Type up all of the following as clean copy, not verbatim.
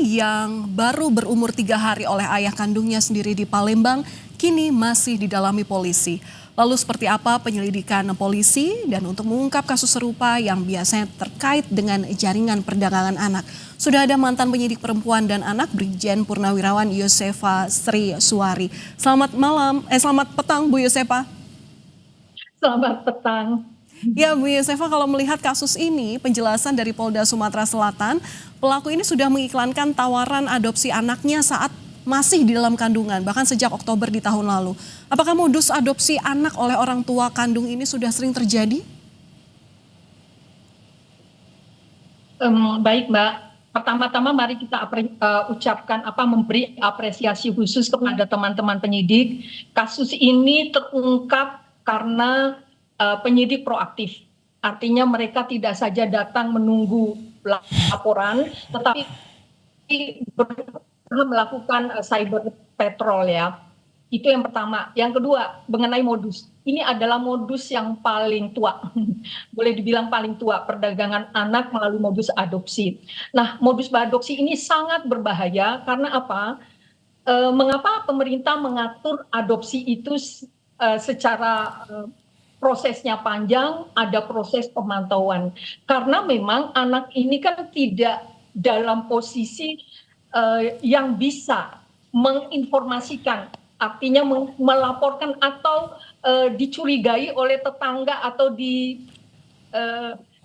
yang baru berumur 3 hari oleh ayah kandungnya sendiri di Palembang kini masih didalami polisi. Lalu seperti apa penyelidikan polisi dan untuk mengungkap kasus serupa yang biasanya terkait dengan jaringan perdagangan anak. Sudah ada mantan penyidik perempuan dan anak Brigjen Purnawirawan Yosefa Sri Suwari. Selamat petang Bu Yosefa. Selamat petang. Ya Bu Yosefa, kalau melihat kasus ini, penjelasan dari Polda Sumatera Selatan, pelaku ini sudah mengiklankan tawaran adopsi anaknya saat masih di dalam kandungan, bahkan sejak Oktober di tahun lalu. Apakah modus adopsi anak oleh orang tua kandung ini sudah sering terjadi? Baik Mbak, pertama-tama mari kita memberi apresiasi khusus kepada teman-teman penyidik. Kasus ini terungkap karena penyidik proaktif. Artinya mereka tidak saja datang menunggu laporan, tetapi melakukan cyber patrol ya. Itu yang pertama. Yang kedua, mengenai modus. Ini adalah modus yang paling tua. Boleh dibilang paling tua, perdagangan anak melalui modus adopsi. Nah, modus adopsi ini sangat berbahaya karena apa? Mengapa pemerintah mengatur adopsi itu secara prosesnya panjang, ada proses pemantauan. Karena memang anak ini kan tidak dalam posisi yang bisa menginformasikan, artinya melaporkan atau dicurigai oleh tetangga atau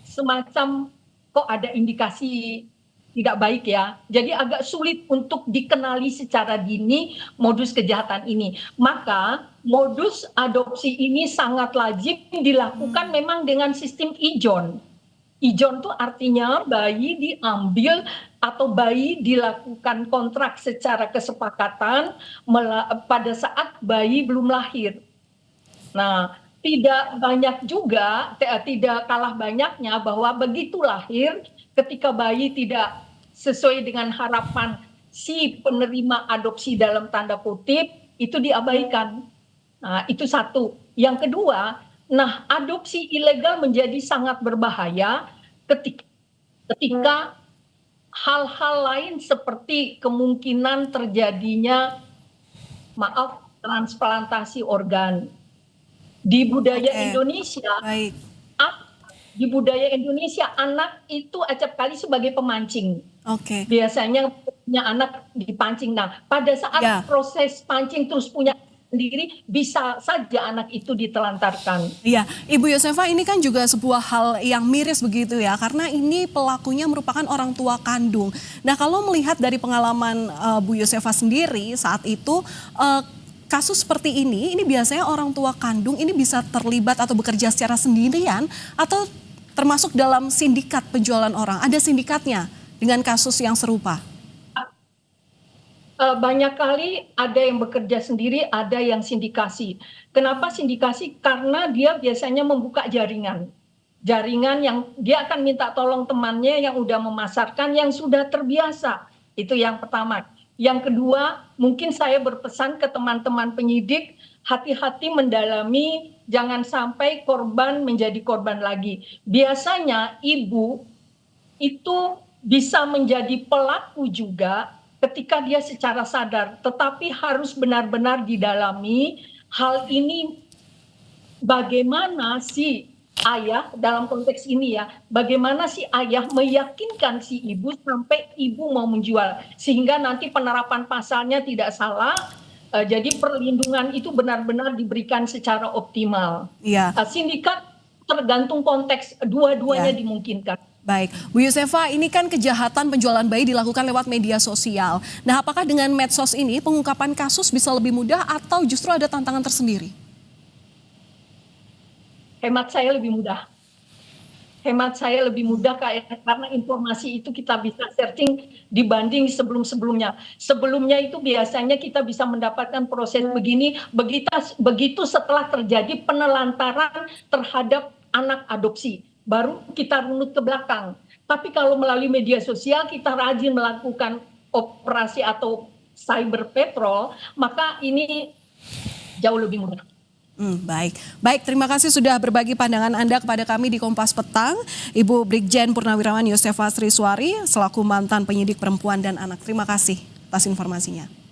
semacam kok ada indikasi tidak baik ya. Jadi agak sulit untuk dikenali secara dini modus kejahatan ini. Maka modus adopsi ini sangat lazim dilakukan memang dengan sistem ijon. Ijon itu artinya bayi diambil atau bayi dilakukan kontrak secara kesepakatan pada saat bayi belum lahir. Nah, tidak banyak juga, tidak kalah banyaknya bahwa begitu lahir, ketika bayi tidak sesuai dengan harapan si penerima adopsi dalam tanda kutip, itu diabaikan. Nah, itu satu. Yang kedua, nah adopsi ilegal menjadi sangat berbahaya ketika hal-hal lain seperti kemungkinan terjadinya, transplantasi organ. Di budaya Indonesia, di budaya Indonesia anak itu acap kali sebagai pemancing. Biasanya punya anak dipancing. Nah, pada saat proses pancing terus punya sendiri, bisa saja anak itu ditelantarkan. Iya, Ibu Yosefa, ini kan juga sebuah hal yang miris begitu ya, karena ini pelakunya merupakan orang tua kandung. Nah, kalau melihat dari pengalaman Bu Yosefa sendiri saat itu, kasus seperti ini biasanya orang tua kandung ini bisa terlibat atau bekerja secara sendirian atau termasuk dalam sindikat penjualan orang. Ada sindikatnya dengan kasus yang serupa? Banyak kali ada yang bekerja sendiri, ada yang sindikasi. Kenapa sindikasi? Karena dia biasanya membuka jaringan yang dia akan minta tolong temannya yang udah memasarkan, yang sudah terbiasa. Itu yang pertama. Yang kedua, mungkin saya berpesan ke teman-teman penyidik, hati-hati mendalami, jangan sampai korban menjadi korban lagi. Biasanya ibu itu bisa menjadi pelaku juga ketika dia secara sadar, tetapi harus benar-benar didalami hal ini, bagaimana si ayah dalam konteks ini ya, bagaimana si ayah meyakinkan si ibu sampai ibu mau menjual, sehingga nanti penerapan pasalnya tidak salah, jadi perlindungan itu benar-benar diberikan secara optimal. Sindikat tergantung konteks, dua-duanya dimungkinkan. Baik, Bu Yosefa, ini kan kejahatan penjualan bayi dilakukan lewat media sosial. Nah, apakah dengan medsos ini pengungkapan kasus bisa lebih mudah atau justru ada tantangan tersendiri? Hemat saya lebih mudah. Karena informasi itu kita bisa searching dibanding sebelum-sebelumnya. Sebelumnya itu biasanya kita bisa mendapatkan proses begini, begitu setelah terjadi penelantaran terhadap anak adopsi. Baru kita runut ke belakang. Tapi kalau melalui media sosial kita rajin melakukan operasi atau cyber patrol, maka ini jauh lebih mudah. Baik. Baik, terima kasih sudah berbagi pandangan Anda kepada kami di Kompas Petang. Ibu Brigjen Purnawirawan Yosefa Sriswari selaku mantan penyidik perempuan dan anak. Terima kasih atas informasinya.